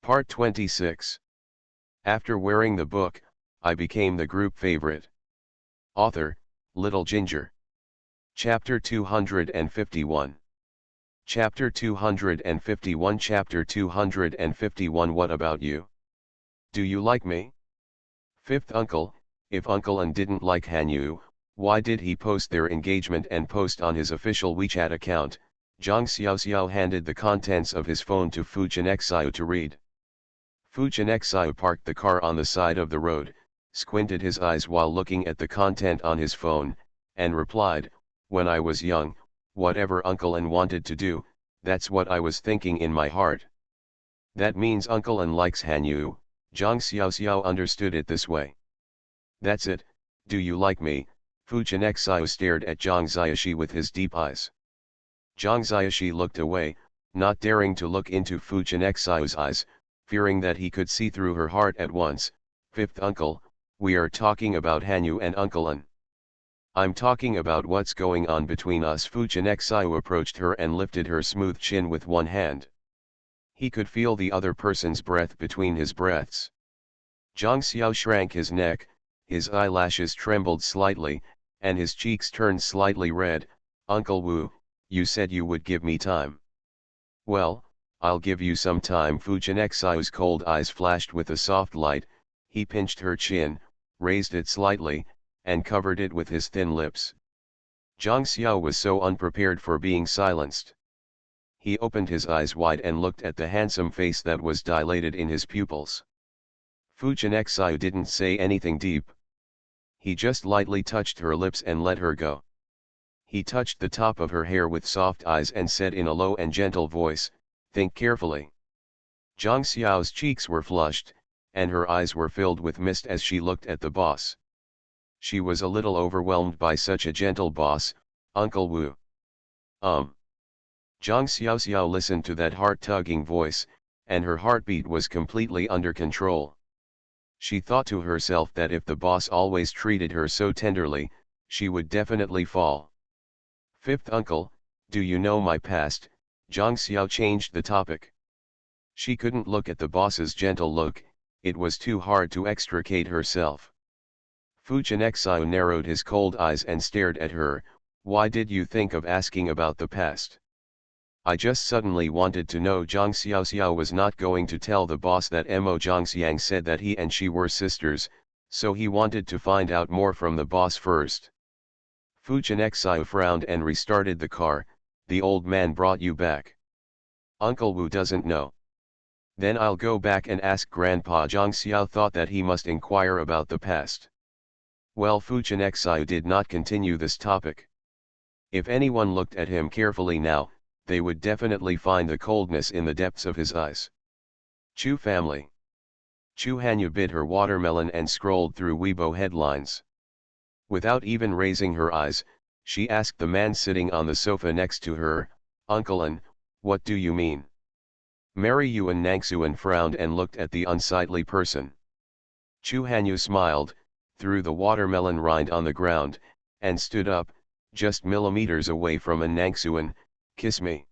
Part 26. After wearing the book, I became the group favorite. Author, Little Ginger. Chapter 251. Chapter 251 Chapter 251 What about you? Do you like me? Fifth uncle, if Uncle An didn't like Hanyu, why did he post their engagement and post on his official WeChat account? Zhang Xiaoxiao handed the contents of his phone to Fu Jianxiu to read. Fu Jianxiu parked the car on the side of the road, squinted his eyes while looking at the content on his phone, and replied, "When I was young, whatever Uncle An wanted to do, that's what I was thinking in my heart." That means Uncle An likes Hanyu. Zhang Xiaoxiao understood it this way. That's it, do you like me? Fu Jianxiu stared at Zhang Xiaoxi with his deep eyes. Zhang Xiaoxi looked away, not daring to look into Fu Jianxiu's eyes, fearing that he could see through her heart at once. Fifth uncle, we are talking about Hanyu and Uncle An. I'm talking about what's going on between us. Fu Jianxiu approached her and lifted her smooth chin with one hand. He could feel the other person's breath between his breaths. Zhang Xiao shrank his neck, his eyelashes trembled slightly, and his cheeks turned slightly red. Uncle Wu, you said you would give me time. Well, I'll give you some time. Fu Jianxiu's cold eyes flashed with a soft light. He pinched her chin, raised it slightly, and covered it with his thin lips. Zhang Xiao was so unprepared for being silenced. He opened his eyes wide and looked at the handsome face that was dilated in his pupils. Fu Jianxiu didn't say anything deep. He just lightly touched her lips and let her go. He touched the top of her hair with soft eyes and said in a low and gentle voice, "Think carefully." Zhang Xiao's cheeks were flushed, and her eyes were filled with mist as she looked at the boss. She was a little overwhelmed by such a gentle boss. Uncle Wu. Zhang Xiaoxiao listened to that heart-tugging voice, and her heartbeat was completely under control. She thought to herself that if the boss always treated her so tenderly, she would definitely fall. Fifth uncle, do you know my past? Zhang Xiao changed the topic. She couldn't look at the boss's gentle look, it was too hard to extricate herself. Fu Jianxiu narrowed his cold eyes and stared at her. Why did you think of asking about the past? I just suddenly wanted to know. Zhang Xiaoxiao was not going to tell the boss that Mo Zhangxiang said that he and she were sisters, so he wanted to find out more from the boss first. Fu Jianxiu frowned and restarted the car. The old man brought you back. Uncle Wu doesn't know. Then I'll go back and ask Grandpa. Zhang Xiao thought that he must inquire about the past. Well, Fu Jianxiu did not continue this topic. If anyone looked at him carefully now, they would definitely find the coldness in the depths of his eyes. Chu family. Chu Hanyu bit her watermelon and scrolled through Weibo headlines. Without even raising her eyes, she asked the man sitting on the sofa next to her, "Uncle An, what do you mean?" Mary Yuan Nangxuan frowned and looked at the unsightly person. Chu Hanyu smiled, threw the watermelon rind on the ground, and stood up, just millimeters away from An Nangxuan. "Kiss me."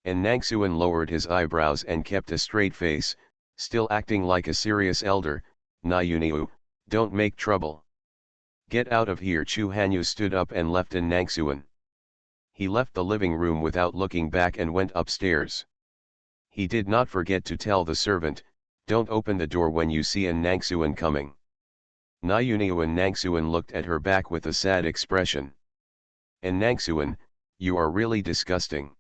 An Nangxuan lowered his eyebrows and kept a straight face, still acting like a serious elder. "Na Yuniu, don't make trouble. Get out of here." Chu Hanyu stood up and left An Nangxuan. He left the living room without looking back and went upstairs. He did not forget to tell the servant, "Don't open the door when you see An Nangxuan coming." Na Yuniu An Nangxuan looked at her back with a sad expression. "An Nangxuan, you are really disgusting.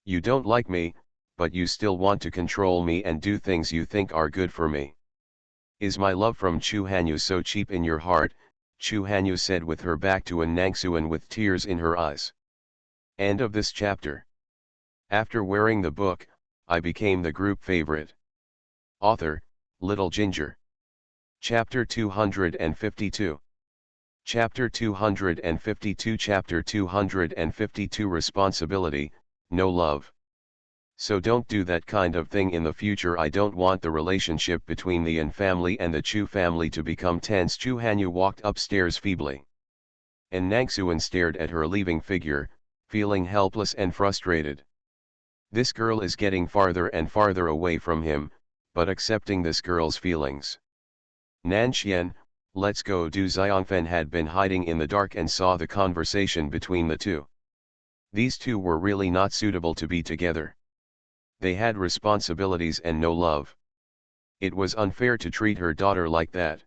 You don't like me, but you still want to control me and do things you think are good for me. Is my love from Chu Hanyu so cheap in your heart?" Chu Hanyu said with her back to An Nangxuan with tears in her eyes. End of this chapter. After wearing the book, I became the group favorite. Author, Little Ginger. Chapter 252. Chapter 252 Chapter 252 Responsibility, no love. So don't do that kind of thing in the future. I don't want the relationship between the An family and the Chu family to become tense. Chu Hanyu walked upstairs feebly. An Nangxuan stared at her leaving figure, feeling helpless and frustrated. This girl is getting farther and farther away from him. but accepting this girl's feelings. Nan Xian, let's go. Du Xiangfen had been hiding in the dark and saw the conversation between the two. These two were really not suitable to be together. They had responsibilities and no love. It was unfair to treat her daughter like that.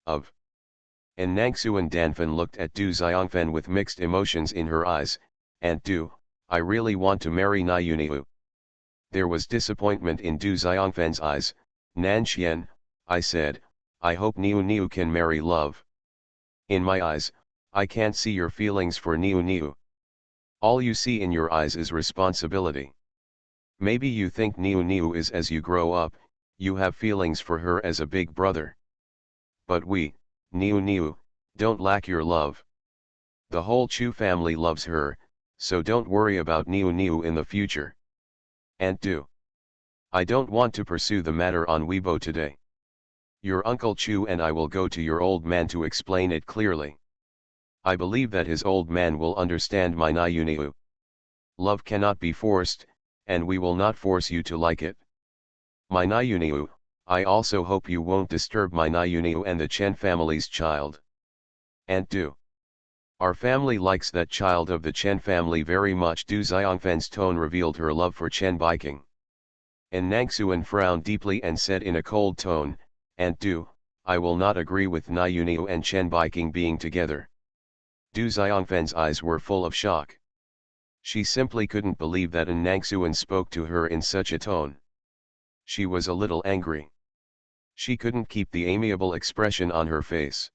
And Nangxuan Danfen looked at Du Xiangfen with mixed emotions in her eyes. Aunt Du, I really want to marry Na Yuniu. There was disappointment in Du Xiangfen's eyes. Nan Xian, I said, I hope Niu Niu can marry love. In my eyes, I can't see your feelings for Niu Niu. All you see in your eyes is responsibility. Maybe you think Niu Niu is as you grow up, you have feelings for her as a big brother. But we, Niu Niu, don't lack your love. The whole Chu family loves her, so don't worry about Niu Niu in the future. Aunt Du. I don't want to pursue the matter on Weibo today. Your Uncle Chu and I will go to your old man to explain it clearly. I believe that his old man will understand my Na Yuniu. Love cannot be forced, and we will not force you to like it. My Na Yuniu, I also hope you won't disturb my Na Yuniu and the Chen family's child. Aunt Du. Our family likes that child of the Chen family very much. Du Xiangfen's tone revealed her love for Chen Baiking. And Nangxuan frowned deeply and said in a cold tone, Aunt Du, I will not agree with Na Yuniu and Chen Baiking being together. Du Xiangfen's eyes were full of shock. She simply couldn't believe that An Nangxuan spoke to her in such a tone. She was a little angry. She couldn't keep the amiable expression on her face.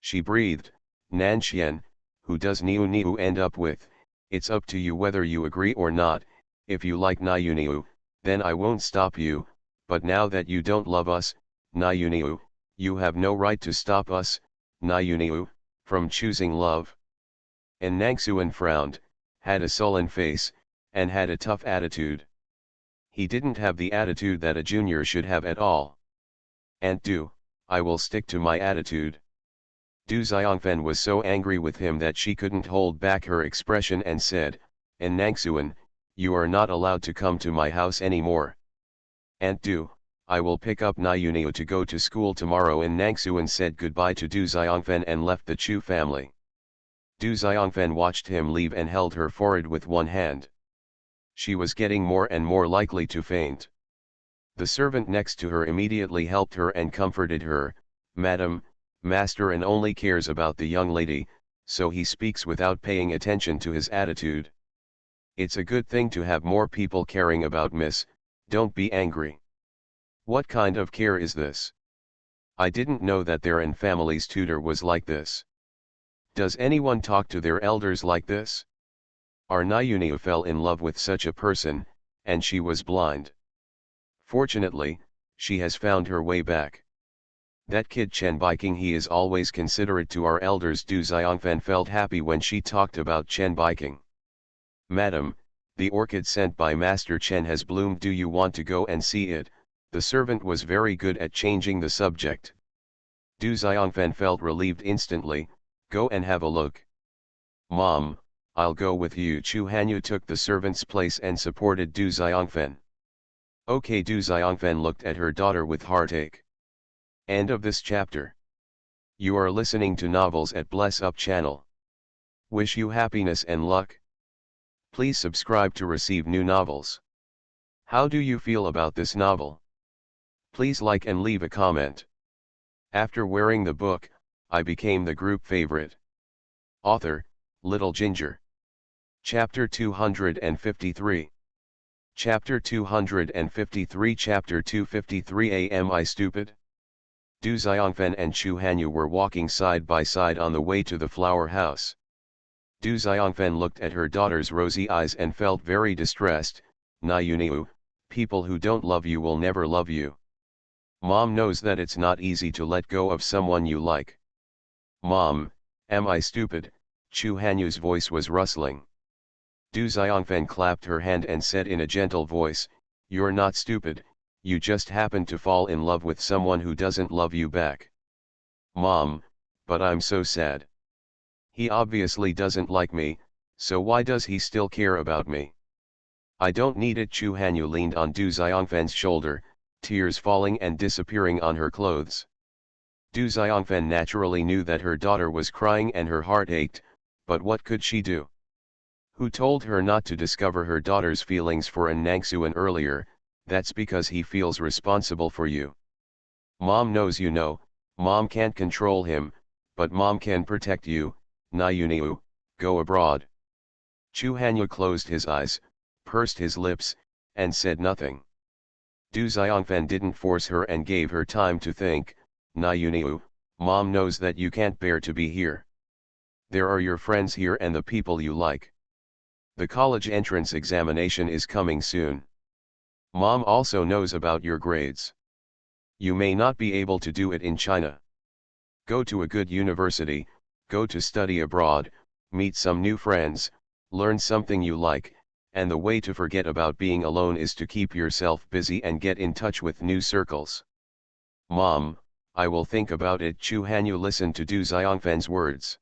She breathed, Nan Xian, who does Niu Niu end up with? It's up to you whether you agree or not. If you like Na Yuniu, then I won't stop you, but now that you don't love us, Na Yuniu, you have no right to stop us, Na Yuniu, from choosing love. And Nangxuan frowned, had a sullen face, and had a tough attitude. He didn't have the attitude that a junior should have at all. Aunt Du, I will stick to my attitude. Du Xiangfen was so angry with him that she couldn't hold back her expression and said, And Nangxuan, you are not allowed to come to my house anymore. Aunt Du, I will pick up Na Yuniu to go to school tomorrow. And Nangxuan said goodbye to Du Xiangfen and left the Chu family. Du Xiangfen watched him leave and held her forehead with one hand. She was getting more and more likely to faint. The servant next to her immediately helped her and comforted her. Madam, Master and only cares about the young lady, so he speaks without paying attention to his attitude. It's a good thing to have more people caring about Miss, don't be angry. What kind of care is this? I didn't know that their and family's tutor was like this. Does anyone talk to their elders like this? Our Na Yuniu fell in love with such a person, and she was blind. Fortunately, she has found her way back. That kid Chen Baiking, he is always considerate to our elders. Du Xiangfen felt happy when she talked about Chen Baiking. Madam, the orchid sent by Master Chen has bloomed. Do you want to go and see it? The servant was very good at changing the subject. Du Xiangfen felt relieved instantly. Go and have a look. Mom, I'll go with you. Chu Hanyu took the servant's place and supported Du Xiangfen. Okay. Du Xiangfen looked at her daughter with heartache. End of this chapter. You are listening to Novels at Bless Up channel. Wish you happiness and luck. Please subscribe to receive new novels. How do you feel about this novel? Please like and leave a comment. After wearing the book, I became the group favorite. Author, Little Ginger. Chapter 253. Chapter 253. Chapter 253. Am I stupid? Du Xiangfen and Chu Hanyu were walking side by side on the way to the flower house. Du Xiangfen looked at her daughter's rosy eyes and felt very distressed. Na Yuniu, people who don't love you will never love you. Mom knows that it's not easy to let go of someone you like. Mom, am I stupid? Chu Hanyu's voice was rustling. Du Xiangfen clapped her hand and said in a gentle voice, You're not stupid, you just happened to fall in love with someone who doesn't love you back. Mom, but I'm so sad. He obviously doesn't like me, so why does he still care about me? I don't need it. Chu Hanyu leaned on Du Xiangfen's shoulder. tears falling and disappearing on her clothes. Du Xiangfen naturally knew that her daughter was crying and her heart ached, but what could she do? Who told her not to discover her daughter's feelings for an Nangxuan earlier? That's because he feels responsible for you. Mom knows you know, mom can't control him, but mom can protect you. Na Yuniu, go abroad. Chu Hanyu closed his eyes, pursed his lips, and said nothing. Du Xiangfen didn't force her and gave her time to think. Na Yuniu, mom knows that you can't bear to be here. There are your friends here and the people you like. The college entrance examination is coming soon. Mom also knows about your grades. You may not be able to do it in China. Go to a good university, go to study abroad, meet some new friends, learn something you like, and the way to forget about being alone is to keep yourself busy and get in touch with new circles. Mom, I will think about it. Chu Hanyu listened to Du Xiangfen's words.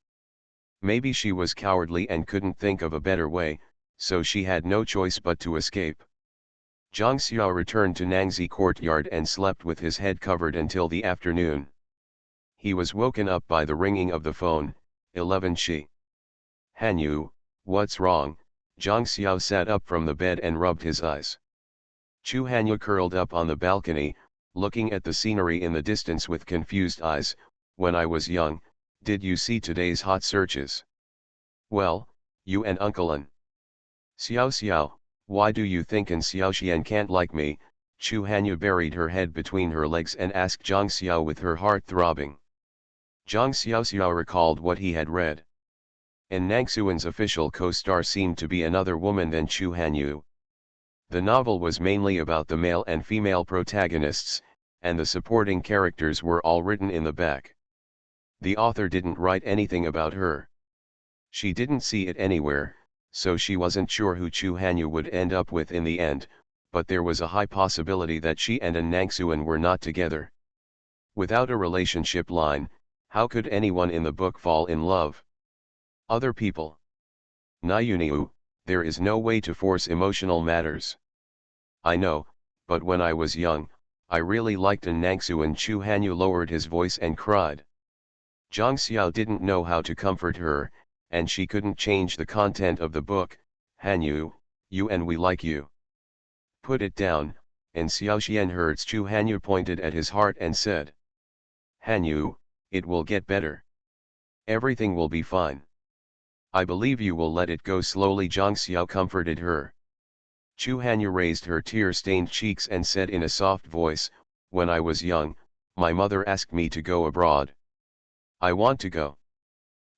Maybe she was cowardly and couldn't think of a better way, so she had no choice but to escape. Zhang Xiao returned to Nangzi courtyard and slept with his head covered until the afternoon. He was woken up by the ringing of the phone. 11 Shi. Hanyu, what's wrong? Zhang Xiao sat up from the bed and rubbed his eyes. Chu Hanyu curled up on the balcony, looking at the scenery in the distance with confused eyes. When I was young, did you see today's hot searches? Well, you and Uncle An. Xiao Xiao, why do you think An Xiaoxian can't like me? Chu Hanyu buried her head between her legs and asked Zhang Xiao with her heart throbbing. Zhang Xiao recalled what he had read. And Nangxuan's official co-star seemed to be another woman than Chu Hanyu. The novel was mainly about the male and female protagonists, and the supporting characters were all written in the back. The author didn't write anything about her. She didn't see it anywhere, so she wasn't sure who Chu Hanyu would end up with in the end, but there was a high possibility that she and An Nangxuan were not together. Without a relationship line, how could anyone in the book fall in love? Other people. Na Yuniu, there is no way to force emotional matters. I know, but when I was young, I really liked An Nangxuan. Chu Hanyu lowered his voice and cried. Zhang Xiao didn't know how to comfort her, and she couldn't change the content of the book. Hanyu, you and we like you. Put it down. And Xiaoxian hurts. Chu Hanyu pointed at his heart and said. Hanyu, it will get better. Everything will be fine. I believe you will let it go slowly. Zhang Xiao comforted her. Chu Hanyu raised her tear-stained cheeks and said in a soft voice, when I was young, my mother asked me to go abroad. I want to go.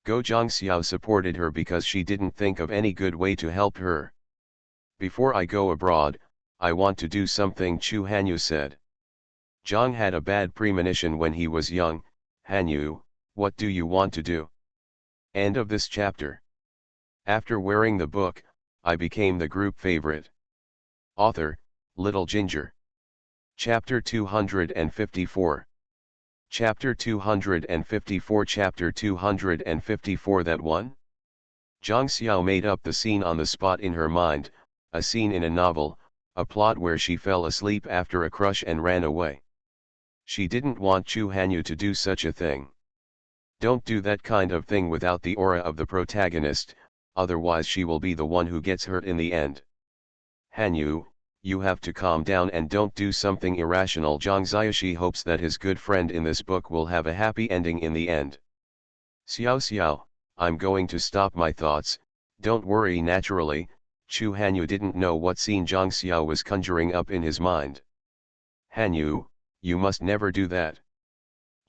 Go. Zhang Xiao supported her because she didn't think of any good way to help her. Before I go abroad, I want to do something, Chu Hanyu said. Zhang had a bad premonition when he was young. Hanyu, what do you want to do? End of this chapter. After wearing the book, I became the group favorite. Author, Little Ginger. Chapter 254. Chapter 254. Chapter 254. That one? Zhang Xiao made up the scene on the spot in her mind, a scene in a novel, a plot where she fell asleep after a crush and ran away. She didn't want Chu Hanyu to do such a thing. Don't do that kind of thing without the aura of the protagonist, otherwise she will be the one who gets hurt in the end. Hanyu, you have to calm down and don't do something irrational. Zhang Xiaoxi hopes that his good friend in this book will have a happy ending in the end. Xiao Xiao, I'm going to stop my thoughts, don't worry. Naturally, Chu Hanyu didn't know what scene Zhang Xiao was conjuring up in his mind. Hanyu, you must never do that.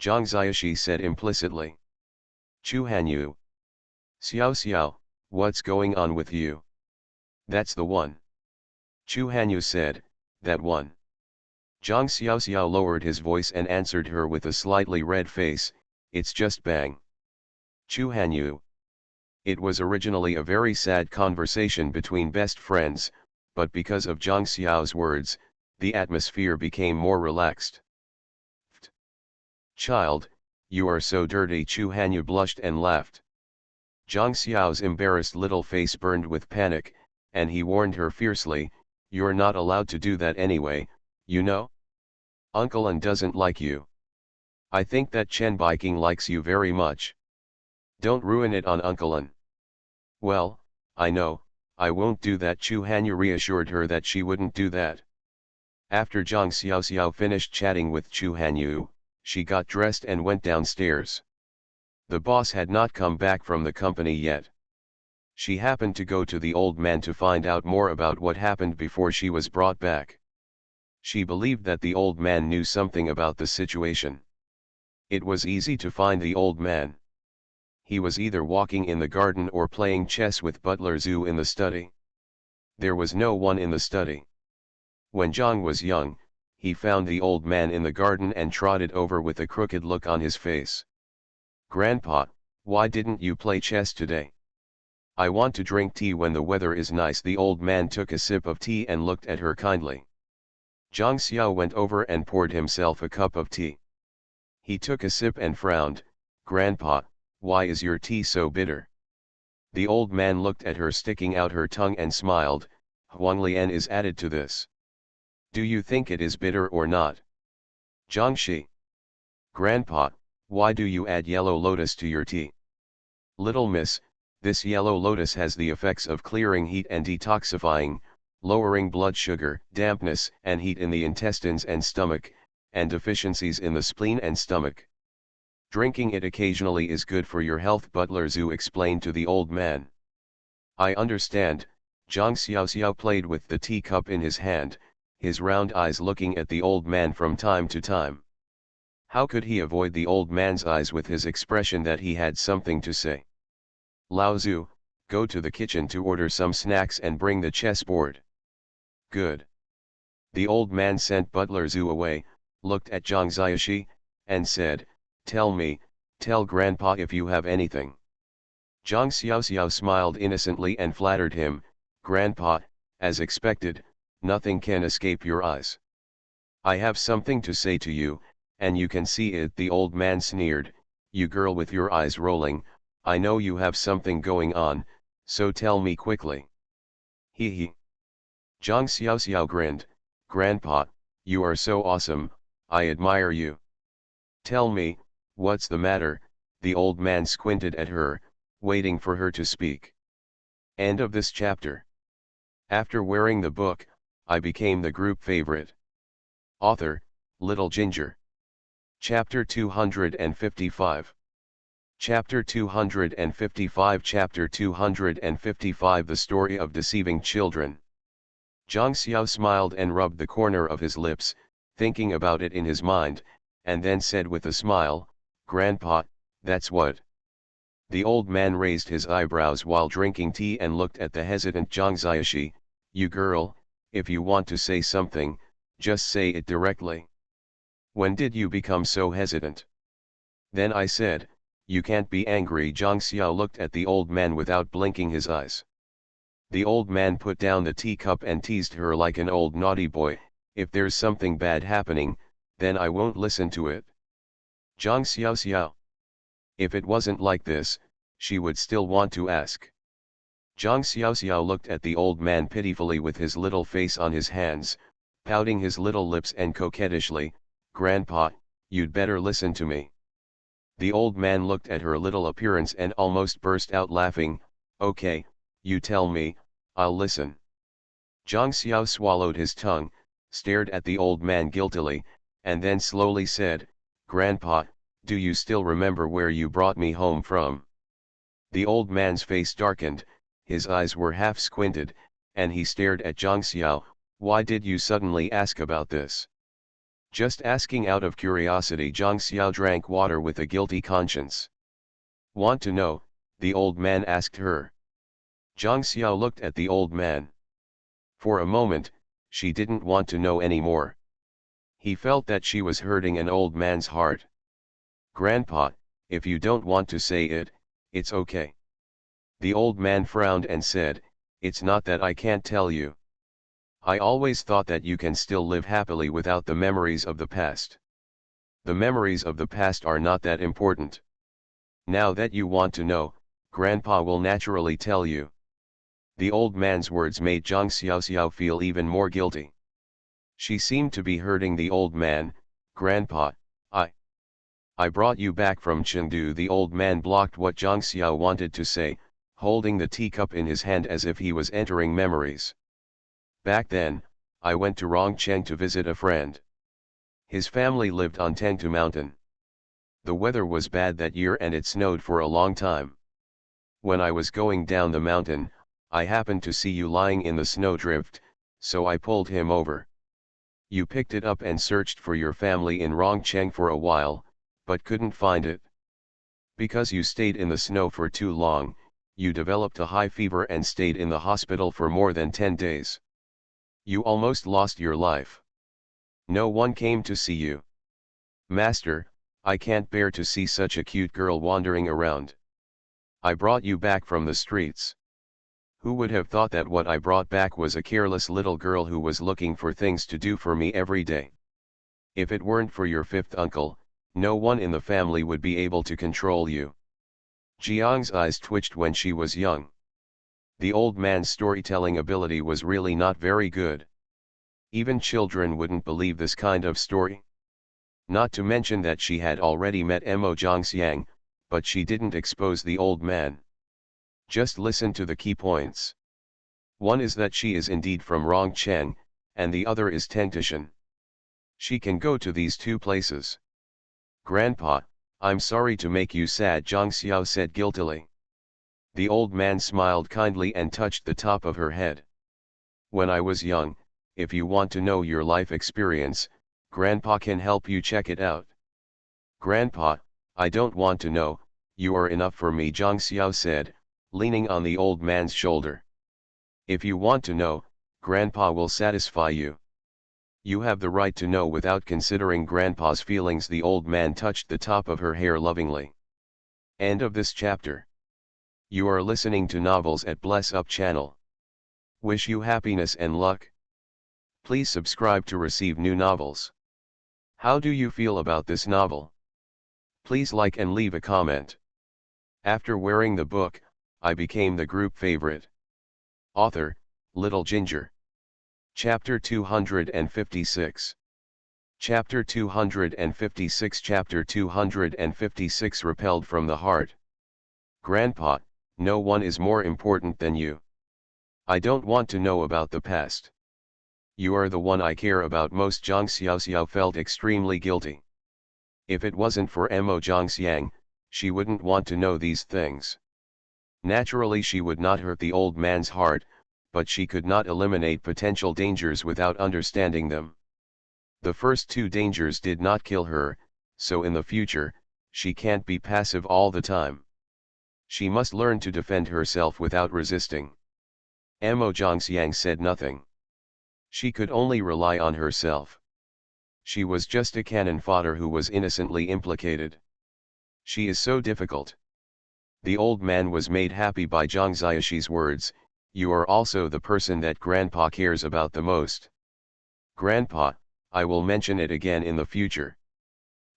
Zhang Xiaoxi said implicitly. Chu Hanyu. Xiao Xiao, what's going on with you? That's the one. Chu Hanyu said, that one. Zhang Xiao lowered his voice and answered her with a slightly red face, it's just Bang. Chu Hanyu. It was originally a very sad conversation between best friends, but because of Zhang Xiao's words, the atmosphere became more relaxed. Child, you are so dirty. Chu Hanyu blushed and laughed. Zhang Xiao's embarrassed little face burned with panic, and he warned her fiercely, you're not allowed to do that anyway, you know? Uncle An doesn't like you. I think that Chen Biking likes you very much. Don't ruin it on Uncle An. Well, I know, I won't do that. Chu Hanyu reassured her that she wouldn't do that. After Zhang Xiaoxiao finished chatting with Chu Hanyu, she got dressed and went downstairs. The boss had not come back from the company yet. She happened to go to the old man to find out more about what happened before she was brought back. She believed that the old man knew something about the situation. It was easy to find the old man. He was either walking in the garden or playing chess with Butler Zhu in the study. There was no one in the study. When Zhang was young, he found the old man in the garden and trotted over with a crooked look on his face. "Grandpa, why didn't you play chess today? I want to drink tea when the weather is nice." The old man took a sip of tea and looked at her kindly. Zhang Xiao went over and poured himself a cup of tea. He took a sip and frowned. "Grandpa, why is your tea so bitter?" The old man looked at her, sticking out her tongue, and smiled. "Huanglian is added to this. Do you think it is bitter or not?" "Jiangshi. Grandpa, why do you add yellow lotus to your tea?" "Little miss, this yellow lotus has the effects of clearing heat and detoxifying, lowering blood sugar, dampness and heat in the intestines and stomach, and deficiencies in the spleen and stomach. Drinking it occasionally is good for your health," Butler Zhu explained to the old man. "I understand." Zhang Xiaoxiao played with the teacup in his hand, his round eyes looking at the old man from time to time. How could he avoid the old man's eyes with his expression that he had something to say? "Lao Zhu, go to the kitchen to order some snacks and bring the chessboard." "Good." The old man sent Butler Zhu away, looked at Zhang Xiaoxi, and said, Tell Grandpa if you have anything." Zhang Xiaoxiao smiled innocently and flattered him, "Grandpa, as expected, nothing can escape your eyes." "I have something to say to you, and you can see it," the old man sneered. "You girl with your eyes rolling, I know you have something going on, so tell me quickly." "Hee hee." Zhang Xiaoxiao grinned. "Grandpa, you are so awesome, I admire you. Tell me, what's the matter?" The old man squinted at her, waiting for her to speak. End of this chapter. After wearing the book, I became the group favorite. Author, Little Ginger. Chapter 255. Chapter 255. Chapter 255. The Story of Deceiving Children. Zhang Xiao smiled and rubbed the corner of his lips, thinking about it in his mind, and then said with a smile, "Grandpa, that's what." The old man raised his eyebrows while drinking tea and looked at the hesitant Zhang Xiaoxi. "You girl, if you want to say something, just say it directly. When did you become so hesitant?" "Then I said, you can't be angry." Zhang Xiao looked at the old man without blinking his eyes. The old man put down the teacup and teased her like an old naughty boy. "If there's something bad happening, then I won't listen to it." Zhang Xiaoxiao. If it wasn't like this, she would still want to ask. Zhang Xiaoxiao looked at the old man pitifully with his little face on his hands, pouting his little lips and coquettishly, "Grandpa, you'd better listen to me." The old man looked at her little appearance and almost burst out laughing. "Okay, you tell me, I'll listen." Zhang Xiao swallowed his tongue, stared at the old man guiltily, and then slowly said, "Grandpa, do you still remember where you brought me home from?" The old man's face darkened, his eyes were half squinted, and he stared at Zhang Xiao. "Why did you suddenly ask about this?" "Just asking out of curiosity." Zhang Xiao drank water with a guilty conscience. "Want to know?" the old man asked her. Zhang Xiao looked at the old man. For a moment, she didn't want to know anymore. He felt that she was hurting an old man's heart. "Grandpa, if you don't want to say it, it's okay." The old man frowned and said, "It's not that I can't tell you. I always thought that you can still live happily without the memories of the past. The memories of the past are not that important. Now that you want to know, Grandpa will naturally tell you." The old man's words made Zhang Xiaoxiao feel even more guilty. She seemed to be hurting the old man, Grandpa, I. I brought you back from Chengdu. The old man blocked what Zhang Xiao wanted to say, holding the teacup in his hand as if he was entering memories. Back then, I went to Rongcheng to visit a friend. His family lived on Tengtu Mountain. The weather was bad that year and it snowed for a long time. When I was going down the mountain, I happened to see you lying in the snowdrift, so I pulled him over. You picked it up and searched for your family in Rongcheng for a while, but couldn't find it. Because you stayed in the snow for too long, you developed a high fever and stayed in the hospital for more than 10 days. You almost lost your life. No one came to see you. Master, I can't bear to see such a cute girl wandering around. I brought you back from the streets. Who would have thought that what I brought back was a careless little girl who was looking for things to do for me every day? If it weren't for your fifth uncle, no one in the family would be able to control you. Jiang's eyes twitched when she was young. The old man's storytelling ability was really not very good. Even children wouldn't believe this kind of story. Not to mention that she had already met Mo Zhangxiang, but she didn't expose the old man. Just listen to the key points. One is that she is indeed from Rongcheng, and the other is Tengtishan. She can go to these two places. Grandpa, I'm sorry to make you sad, Zhang Xiao said guiltily. The old man smiled kindly and touched the top of her head. When I was young, if you want to know your life experience, Grandpa can help you check it out. Grandpa, I don't want to know, you are enough for me, Zhang Xiao said, leaning on the old man's shoulder. If you want to know, Grandpa will satisfy you. You have the right to know without considering Grandpa's feelings. The old man touched the top of her hair lovingly. End of this chapter. You are listening to Novels at Bless Up channel. Wish you happiness and luck. Please subscribe to receive new novels. How do you feel about this novel? Please like and leave a comment. After wearing the book, I became the group favorite. Author, Little Ginger. Chapter 256. Chapter 256. Chapter 256. Repelled from the heart. Grandpa, no one is more important than you. I don't want to know about the past. You are the one I care about most. Zhang Xiaoxiao felt extremely guilty. If it wasn't for Mo Zhangxiang, she wouldn't want to know these things. Naturally she would not hurt the old man's heart, but she could not eliminate potential dangers without understanding them. The first two dangers did not kill her, so in the future, she can't be passive all the time. She must learn to defend herself without resisting. Mo Zhangxiang said nothing. She could only rely on herself. She was just a cannon fodder who was innocently implicated. She is so difficult. The old man was made happy by Zhang Xiaoxi's words. You are also the person that Grandpa cares about the most. Grandpa, I will mention it again in the future.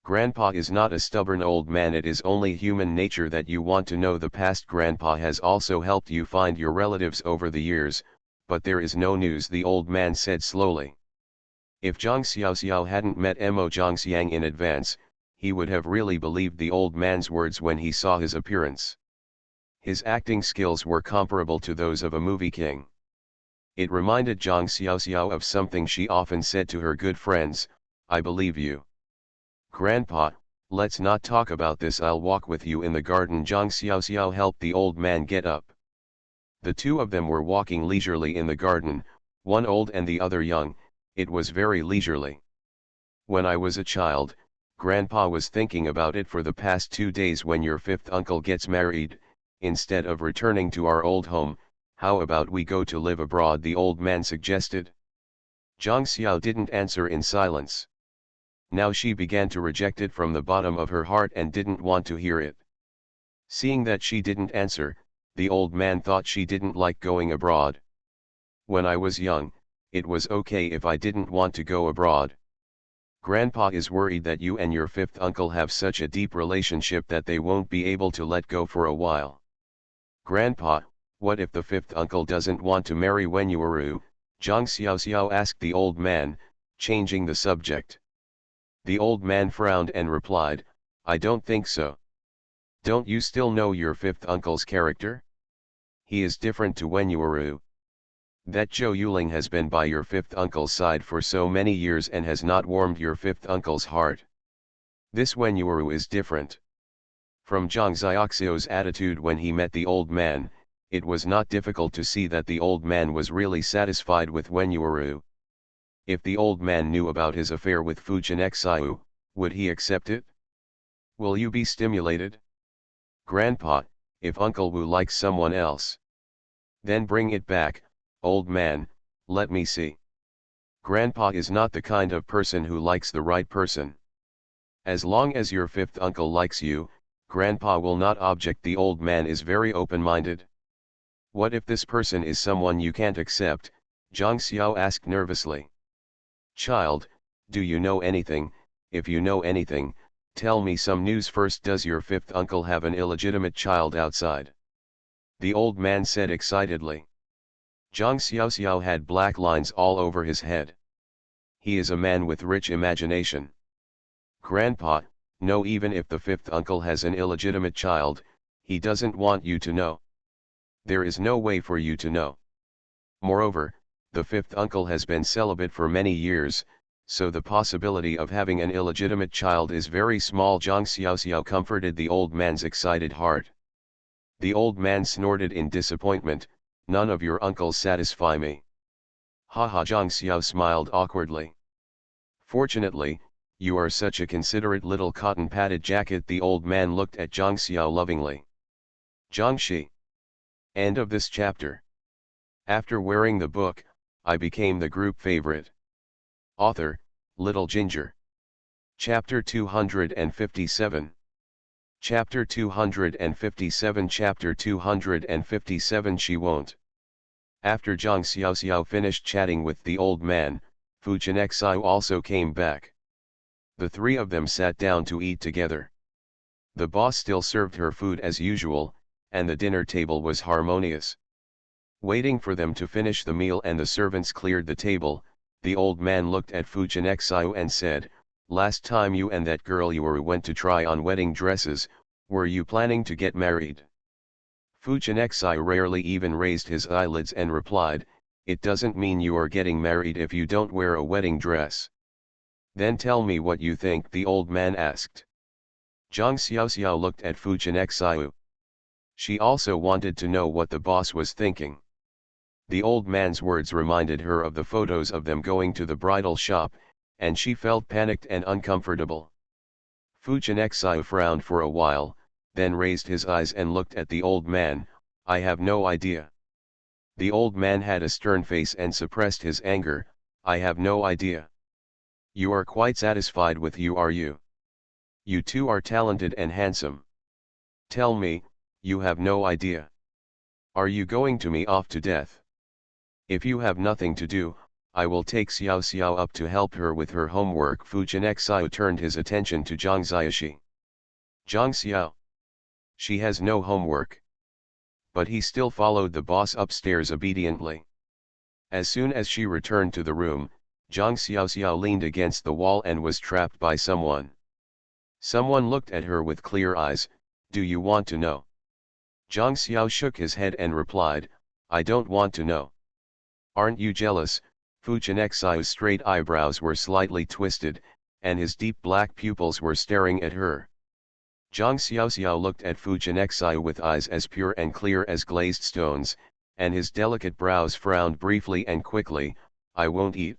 Grandpa is not a stubborn old man. It is only human nature that you want to know the past. Grandpa has also helped you find your relatives over the years, but there is no news, the old man said slowly. If Zhang Xiaoxiao hadn't met Mo Zhangxiang in advance, he would have really believed the old man's words when he saw his appearance. His acting skills were comparable to those of a movie king. It reminded Zhang Xiaoxiao of something she often said to her good friends, I believe you. Grandpa, let's not talk about this, I'll walk with you in the garden. Zhang Xiaoxiao helped the old man get up. The two of them were walking leisurely in the garden, one old and the other young. It was very leisurely. When I was a child, Grandpa was thinking about it for the past 2 days. When your fifth uncle gets married, instead of returning to our old home, how about we go to live abroad, the old man suggested. Zhang Xiao didn't answer in silence. Now she began to reject it from the bottom of her heart and didn't want to hear it. Seeing that she didn't answer, the old man thought she didn't like going abroad. When I was young, it was okay if I didn't want to go abroad. Grandpa is worried that you and your fifth uncle have such a deep relationship that they won't be able to let go for a while. Grandpa, what if the fifth uncle doesn't want to marry when you are? Zhang Xiaoxiao asked the old man, changing the subject. The old man frowned and replied, I don't think so. Don't you still know your fifth uncle's character? He is different to Wenyuaru. That Zhou Yuling has been by your fifth uncle's side for so many years and has not warmed your fifth uncle's heart. This Wenyuaru is different. From Zhang Xiaoxiu's attitude when he met the old man, it was not difficult to see that the old man was really satisfied with Wenyuaru. If the old man knew about his affair with Fujinexiu, would he accept it? Will you be stimulated? Grandpa, if Uncle Wu likes someone else, then bring it back, old man, let me see. Grandpa is not the kind of person who likes the right person. As long as your fifth uncle likes you, Grandpa will not object. The old man is very open-minded. What if this person is someone you can't accept? Zhang Xiao asked nervously. Child, do you know anything? If you know anything, tell me some news first. Does your fifth uncle have an illegitimate child outside? The old man said excitedly. Zhang Xiaoxiao had black lines all over his head. He is a man with rich imagination. Grandpa, no, even if the fifth uncle has an illegitimate child, he doesn't want you to know. There is no way for you to know. Moreover, the fifth uncle has been celibate for many years, so the possibility of having an illegitimate child is very small. Zhang Xiaoxiao comforted the old man's excited heart. The old man snorted in disappointment, none of your uncles satisfy me. Haha. Zhang Xiao smiled awkwardly. Fortunately, you are such a considerate little cotton-padded jacket. The old man looked at Zhang Xiao lovingly. Zhangxi. End of this chapter. After wearing the book, I became the group favorite. Author, Little Ginger. Chapter 257. Chapter 257. Chapter 257. She won't. After Zhang Xiaoxiao finished chatting with the old man, Fu Jinexiu also came back. The three of them sat down to eat together. The boss still served her food as usual, and the dinner table was harmonious. Waiting for them to finish the meal and the servants cleared the table, the old man looked at Fu Jinexiu and said, last time you and that girl Yuru went to try on wedding dresses, were you planning to get married? Fu Jinexiu rarely even raised his eyelids and replied, it doesn't mean you are getting married if you don't wear a wedding dress. Then tell me what you think, the old man asked. Zhang Xiaoxiao looked at Fu Jinexiu. She also wanted to know what the boss was thinking. The old man's words reminded her of the photos of them going to the bridal shop, and she felt panicked and uncomfortable. Fu Jinexiu frowned for a while, then raised his eyes and looked at the old man. I have no idea. The old man had a stern face and suppressed his anger. I have no idea. You are quite satisfied with you, are you? You two are talented and handsome. Tell me, you have no idea. Are you going to me off to death? If you have nothing to do, I will take Xiao Xiao up to help her with her homework. Fu Jinexiu turned his attention to Zhang Xiaoxi. Zhang Xiao. She has no homework. But he still followed the boss upstairs obediently. As soon as she returned to the room, Zhang Xiaoxiao leaned against the wall and was trapped by someone. Someone looked at her with clear eyes. Do you want to know? Zhang Xiao shook his head and replied, I don't want to know. Aren't you jealous? Fu Jinexiu's straight eyebrows were slightly twisted, and his deep black pupils were staring at her. Zhang Xiaoxiao looked at Fu Jinexiu with eyes as pure and clear as glazed stones, and his delicate brows frowned briefly and quickly. I won't eat.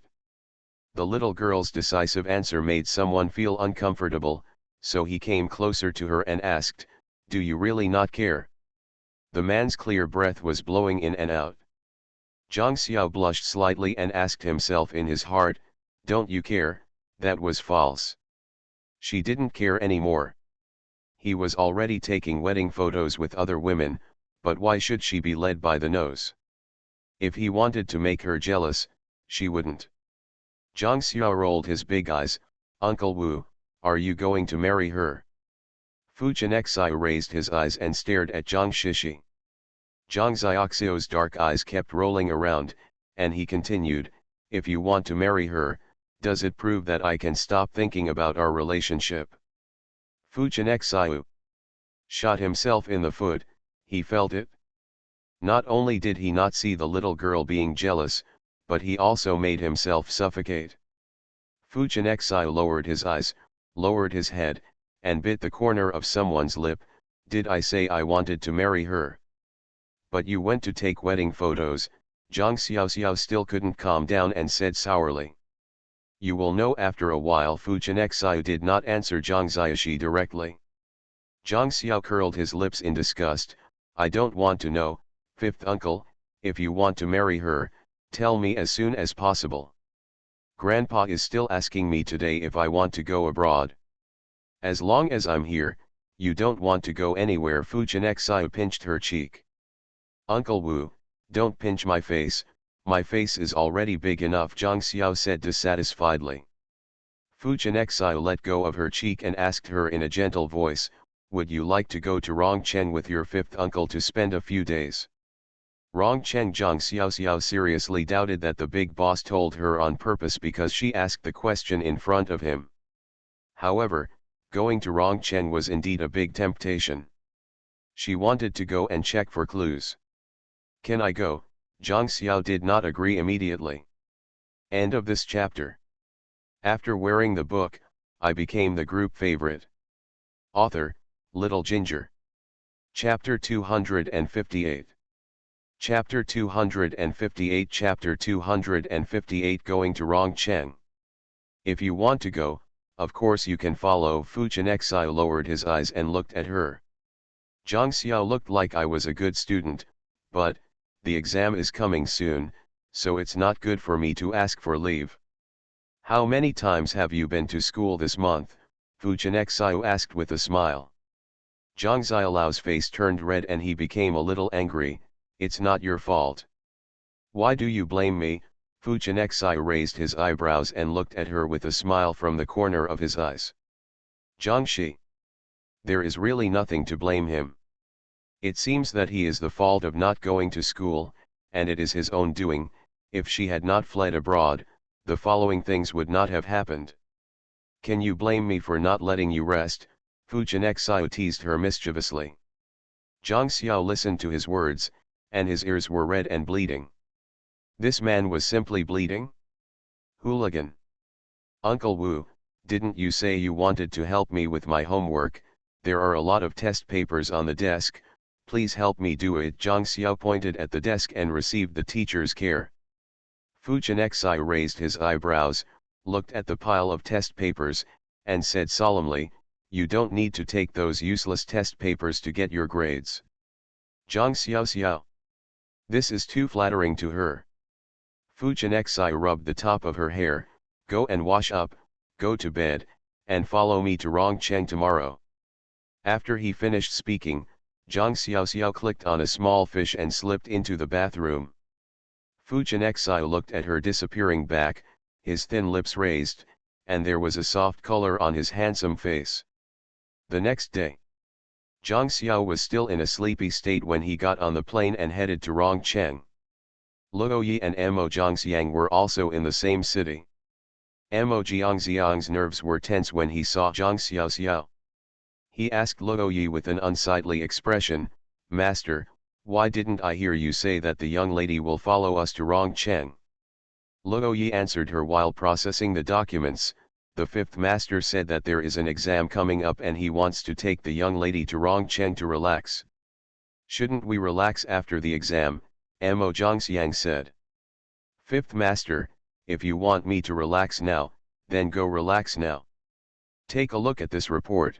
The little girl's decisive answer made someone feel uncomfortable, so he came closer to her and asked, do you really not care? The man's clear breath was blowing in and out. Zhang Xiao blushed slightly and asked himself in his heart, don't you care? That was false. She didn't care anymore. He was already taking wedding photos with other women, but why should she be led by the nose? If he wanted to make her jealous, she wouldn't. Zhang Xiao rolled his big eyes. Uncle Wu, are you going to marry her? Fu Jinexiu raised his eyes and stared at Zhang Shishi. Zhang Xiaoxiu's dark eyes kept rolling around, and he continued, if you want to marry her, Does it prove that I can stop thinking about our relationship? Fujinexiu shot himself in the foot, he felt it. Not only did he not see the little girl being jealous, but he also made himself suffocate. Fujinexiu lowered his eyes, lowered his head, and bit the corner of someone's lip. Did I say I wanted to marry her? But you went to take wedding photos. Zhang Xiaoxiao still couldn't calm down and said sourly. You will know after a while. Fujinexiu did not answer Zhang Xiaoxi directly. Zhang Xiao curled his lips in disgust. I don't want to know, fifth uncle. If you want to marry her, tell me as soon as possible. Grandpa is still asking me today if I want to go abroad. As long as I'm here, you don't want to go anywhere. Fujinexiu pinched her cheek. Uncle Wu, don't pinch my face is already big enough, Zhang Xiao said dissatisfiedly. Fujinexiu let go of her cheek and asked her in a gentle voice, would you like to go to Rongcheng with your fifth uncle to spend a few days? Rongcheng. Zhang Xiaoxiao seriously doubted that the big boss told her on purpose because she asked the question in front of him. However, going to Rongcheng was indeed a big temptation. She wanted to go and check for clues. Can I go? Zhang Xiao did not agree immediately. End of this chapter. After wearing the book, I became the group favorite. Author, Little Ginger. Chapter 258. Chapter 258. Chapter 258. Going to Rongcheng. If you want to go, of course you can follow. Fujinexiu lowered his eyes and looked at her. Zhang Xiao looked like I was a good student, but the exam is coming soon, so it's not good for me to ask for leave. How many times have you been to school this month? Fujinexiu asked with a smile. Zhang Xiaolao's face turned red and he became a little angry. It's not your fault. Why do you blame me? Fujinexiu raised his eyebrows and looked at her with a smile from the corner of his eyes. Zhangxi. There is really nothing to blame him. It seems that he is the fault of not going to school, and it is his own doing. If she had not fled abroad, the following things would not have happened. Can you blame me for not letting you rest? Fujinexiu teased her mischievously. Zhang Xiao listened to his words, and his ears were red and bleeding. This man was simply bleeding? Hooligan. Uncle Wu, didn't you say you wanted to help me with my homework? There are a lot of test papers on the desk. Please help me do it. Zhang Xiao pointed at the desk and received the teacher's care. Fujinexiu raised his eyebrows, looked at the pile of test papers, and said solemnly, you don't need to take those useless test papers to get your grades. Zhang Xiao. This is too flattering to her. Fujinexiu rubbed the top of her hair. Go and wash up, go to bed, and follow me to Rongcheng tomorrow. After he finished speaking, Zhang Xiaoxiao clicked on a small fish and slipped into the bathroom. Fujinexiu looked at her disappearing back, his thin lips raised, and there was a soft color on his handsome face. The next day, Zhang Xiao was still in a sleepy state when he got on the plane and headed to Rongcheng. Luo Yi and Mo Zhangxiang were also in the same city. Mo Zhangxiang's nerves were tense when he saw Zhang Xiaoxiao. He asked Luo Yi with an unsightly expression, Master, why didn't I hear you say that the young lady will follow us to Rongcheng? Luo Yi answered her while processing the documents. The fifth master said that there is an exam coming up and he wants to take the young lady to Rongcheng to relax. Shouldn't we relax after the exam? Mo Zhangxiang said. Fifth master, if you want me to relax now, then go relax now. Take a look at this report.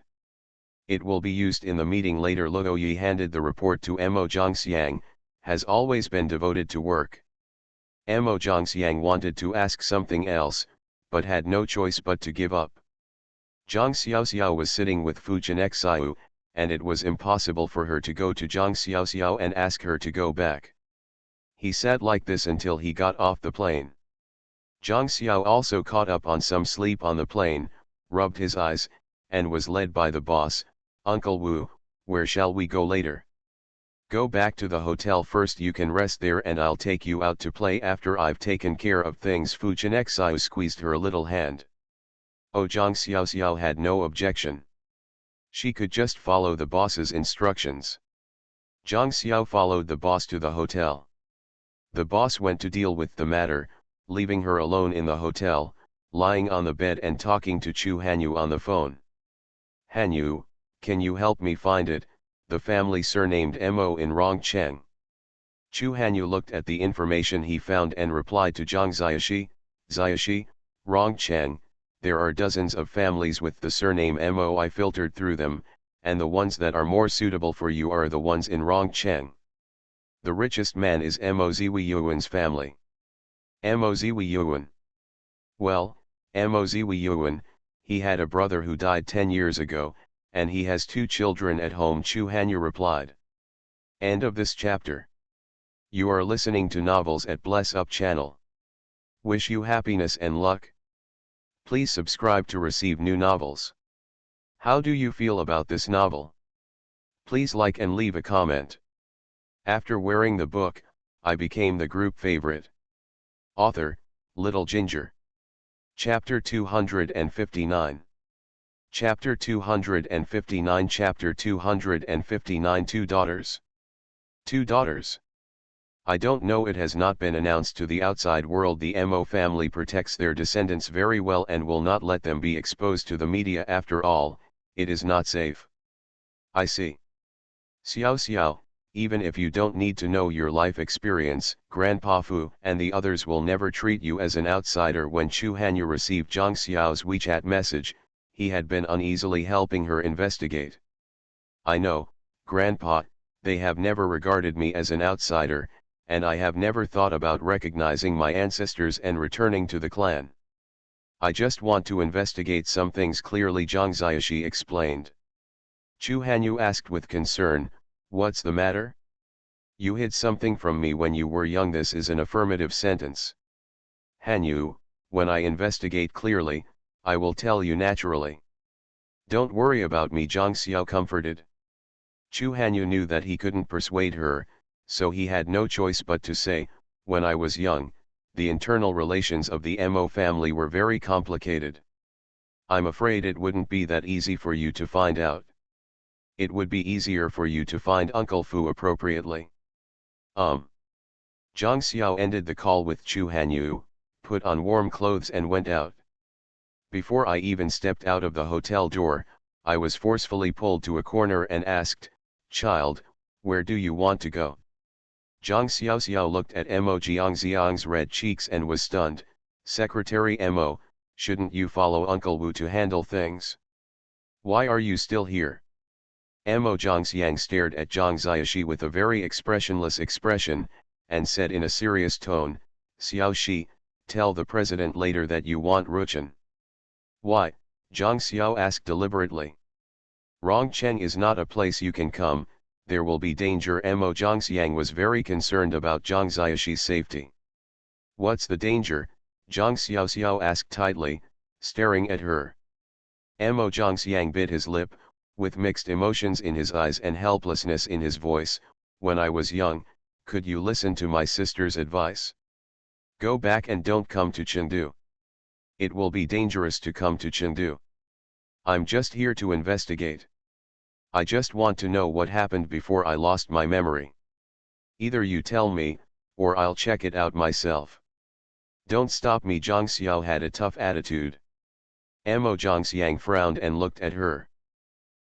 It will be used in the meeting later. Luo Yi handed the report to Mo Zhangxiang, has always been devoted to work. Mo Zhangxiang wanted to ask something else, but had no choice but to give up. Zhang Xiaoxiao was sitting with Fujinexiu, and it was impossible for her to go to Zhang Xiaoxiao and ask her to go back. He sat like this until he got off the plane. Zhang Xiao also caught up on some sleep on the plane, rubbed his eyes, and was led by the boss, Uncle Wu, where shall we go later? Go back to the hotel first, you can rest there and I'll take you out to play after I've taken care of things. Fu Jianxiao squeezed her little hand. Oh, Zhang Xiaoxiao had no objection. She could just follow the boss's instructions. Zhang Xiao followed the boss to the hotel. The boss went to deal with the matter, leaving her alone in the hotel, lying on the bed and talking to Chu Hanyu on the phone. Hanyu, can you help me find it, the family surnamed Mo in Rongcheng? Chu Hanyu looked at the information he found and replied to Zhang Xiaoxi, Rongcheng, there are dozens of families with the surname Mo. I filtered through them, and the ones that are more suitable for you are the ones in Rongcheng. The richest man is Mo Ziwiyuan's family. Mo Ziwiyuan. Well, Mo Ziwiyuan, he had a brother who died 10 years ago, and he has 2 children at home, Chu Hanyu replied. End of this chapter. You are listening to Novels at Bless Up channel. Wish you happiness and luck. Please subscribe to receive new novels. How do you feel about this novel? Please like and leave a comment. After wearing the book, I became the group favorite. Author, Little Ginger. Chapter 259. Chapter 259. Chapter 259. 2 daughters. 2 daughters. I don't know, it has not been announced to the outside world. The Mo family protects their descendants very well and will not let them be exposed to the media. After all, it is not safe. I see. Xiao, even if you don't need to know your life experience, Grandpa Fu and the others will never treat you as an outsider. When Chu Hanyu received Zhang Xiao's WeChat message, he had been uneasily helping her investigate. I know, Grandpa, they have never regarded me as an outsider, and I have never thought about recognizing my ancestors and returning to the clan. I just want to investigate some things clearly, Zhang Xiaoxi explained. Chu Hanyu asked with concern, what's the matter? You hid something from me when you were young. This is an affirmative sentence. Hanyu, when I investigate clearly, I will tell you naturally. Don't worry about me, Zhang Xiao comforted. Chu Hanyu knew that he couldn't persuade her, so he had no choice but to say, when I was young, the internal relations of the Mo family were very complicated. I'm afraid it wouldn't be that easy for you to find out. It would be easier for you to find Uncle Fu appropriately. Zhang Xiao ended the call with Chu Hanyu, put on warm clothes and went out. Before I even stepped out of the hotel door, I was forcefully pulled to a corner and asked, child, where do you want to go? Zhang Xiaoxiao looked at Mo Jiangxiang's red cheeks and was stunned. Secretary Mo, shouldn't you follow Uncle Wu to handle things? Why are you still here? Mo Jiangxiang stared at Zhang Xiaoxi with a very expressionless expression, and said in a serious tone, Xiaoxi, tell the president later that you want Ruchen. Why? Zhang Xiao asked deliberately. Rongcheng is not a place you can come, there will be danger. Mo Jiangxiang was very concerned about Zhang Xiaoxi's safety. What's the danger? Zhang Xiaoxiao asked tightly, staring at her. Mo Jiangxiang bit his lip, with mixed emotions in his eyes and helplessness in his voice. When I was young, could you listen to my sister's advice? Go back and don't come to Chengdu. It will be dangerous to come to Chengdu. I'm just here to investigate. I just want to know what happened before I lost my memory. Either you tell me, or I'll check it out myself. Don't stop me. Zhang Xiao had a tough attitude. Mo Jiangxiang frowned and looked at her.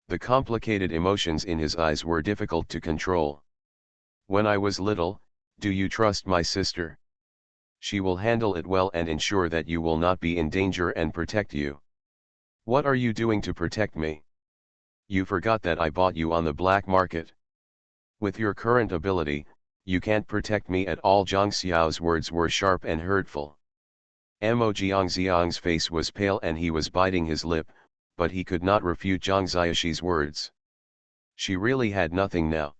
The complicated emotions in his eyes were difficult to control. When I was little, do you trust my sister? She will handle it well and ensure that you will not be in danger and protect you. What are you doing to protect me? You forgot that I bought you on the black market. With your current ability, you can't protect me at all. Zhang Xiao's words were sharp and hurtful. Mo Jiangxiang's face was pale and he was biting his lip, but he could not refute Zhang Xiaoxi's words. She really had nothing now.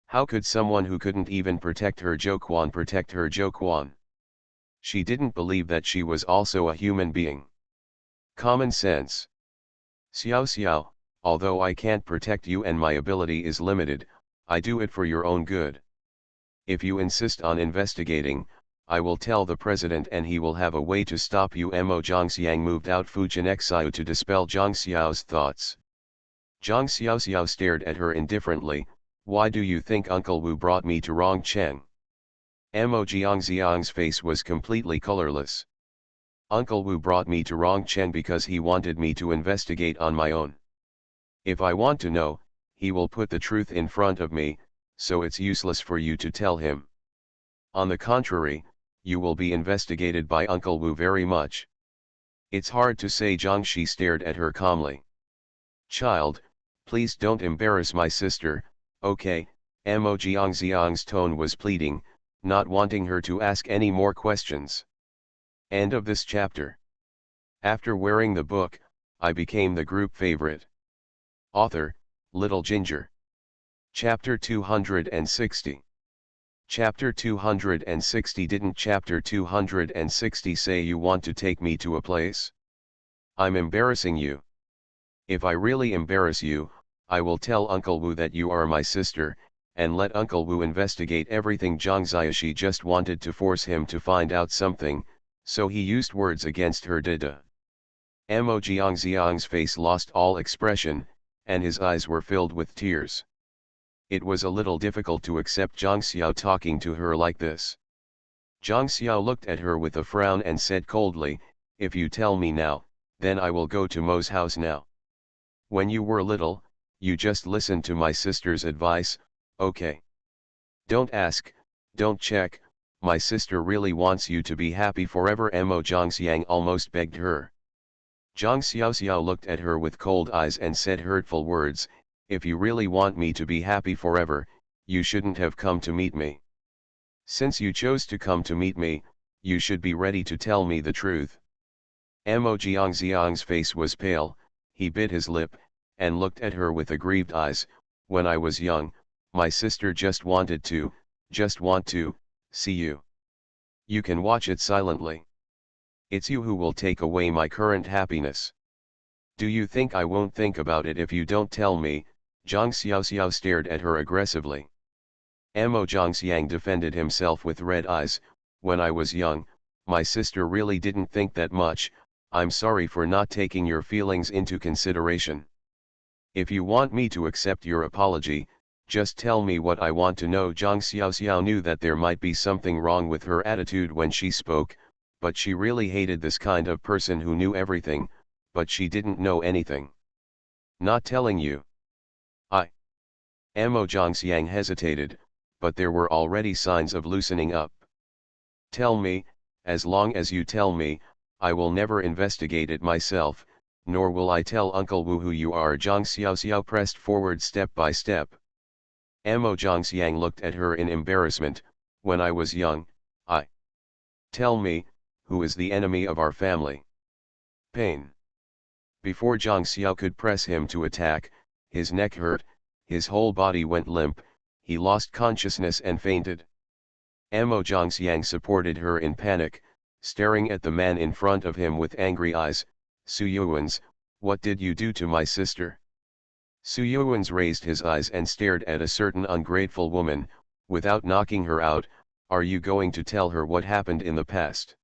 How could someone who couldn't even protect her Zhouquan protect her Zhouquan? She didn't believe that she was also a human being. Common sense. Xiao, although I can't protect you and my ability is limited, I do it for your own good. If you insist on investigating, I will tell the president and he will have a way to stop you. Mo Zhangxiang moved out Fu Jianxiao to dispel Zhang Xiao's thoughts. Zhang Xiao stared at her indifferently. Why do you think Uncle Wu brought me to Rongcheng? Mo Jiangxiang's face was completely colorless. Uncle Wu brought me to Rongcheng because he wanted me to investigate on my own. If I want to know, he will put the truth in front of me, so it's useless for you to tell him. On the contrary, you will be investigated by Uncle Wu very much. It's hard to say. Zhang Shi stared at her calmly. Child, please don't embarrass my sister, okay? Mo Jiangxiang's tone was pleading, not wanting her to ask any more questions. End of this chapter. After wearing the book, I became the group favorite. Author, Little Ginger. Chapter 260. Chapter 260. Didn't Chapter 260 say you want to take me to a place? I'm embarrassing you. If I really embarrass you, I will tell Uncle Wu that you are my sister, and let Uncle Wu investigate everything. Zhang Xiaoxi just wanted to force him to find out something, so he used words against her. Dida. Mo Jiangxiang's face lost all expression, and his eyes were filled with tears. It was a little difficult to accept Zhang Xiao talking to her like this. Zhang Xiao looked at her with a frown and said coldly, if you tell me now, then I will go to Mo's house now. When you were little, you just listened to my sister's advice, okay? Don't ask, don't check, my sister really wants you to be happy forever. Mo Zhangxiang almost begged her. Zhang Xiaoxiao looked at her with cold eyes and said hurtful words, if you really want me to be happy forever, you shouldn't have come to meet me. Since you chose to come to meet me, you should be ready to tell me the truth. Mo Jiangxiang's face was pale, he bit his lip, and looked at her with aggrieved eyes. When I was young, my sister just want to, see you. You can watch it silently. It's you who will take away my current happiness. Do you think I won't think about it if you don't tell me? Zhang Xiaoxiao stared at her aggressively. Mo Zhangxiang defended himself with red eyes. When I was young, my sister really didn't think that much. I'm sorry for not taking your feelings into consideration. If you want me to accept your apology, just tell me what I want to know. Zhang Xiaoxiao knew that there might be something wrong with her attitude when she spoke, but she really hated this kind of person who knew everything, but she didn't know anything. Not telling you. Mo Zhangxiang hesitated, but there were already signs of loosening up. Tell me, as long as you tell me, I will never investigate it myself, nor will I tell Uncle Wu who you are. Zhang Xiaoxiao pressed forward step by step. Mo Zhangxiang looked at her in embarrassment. When I was young, Tell me, who is the enemy of our family? Pain. Before Zhang Xiao could press him to attack, his neck hurt, his whole body went limp, he lost consciousness and fainted. Mo Zhangxiang supported her in panic, staring at the man in front of him with angry eyes. Su Yuan's, what did you do to my sister? Su Yuan's raised his eyes and stared at a certain ungrateful woman. Without knocking her out, are you going to tell her what happened in the past?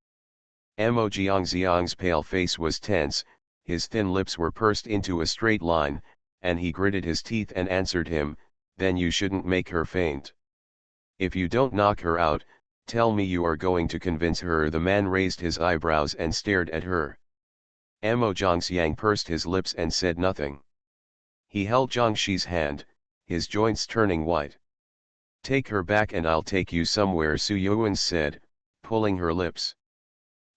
Mo Jiangxiang's pale face was tense, his thin lips were pursed into a straight line, and he gritted his teeth and answered him, then you shouldn't make her faint. If you don't knock her out, tell me you are going to convince her. The man raised his eyebrows and stared at her. Mo Zhangxiang pursed his lips and said nothing. He held Zhang Shi's hand, his joints turning white. Take her back and I'll take you somewhere, Su Yuan said, pulling her lips.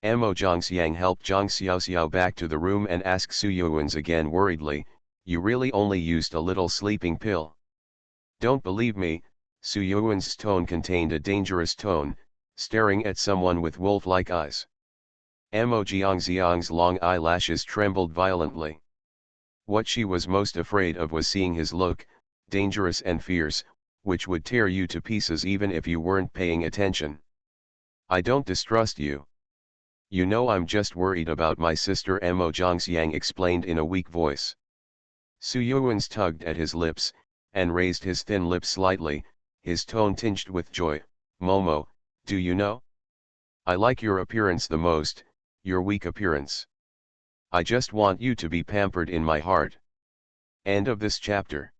Mo Zhangxiang helped Zhang Xiaoxiao back to the room and asked Su Yuan's again worriedly, you really only used a little sleeping pill? Don't believe me. Su Yuan's tone contained a dangerous tone, staring at someone with wolf-like eyes. Mo Jiangxiang's long eyelashes trembled violently. What she was most afraid of was seeing his look, dangerous and fierce, which would tear you to pieces even if you weren't paying attention. I don't distrust you. You know I'm just worried about my sister, Mo Zhangxiang explained in a weak voice. Su Yuan's tugged at his lips, and raised his thin lips slightly, his tone tinged with joy. Momo, do you know? I like your appearance the most, your weak appearance. I just want you to be pampered in my heart. End of this chapter.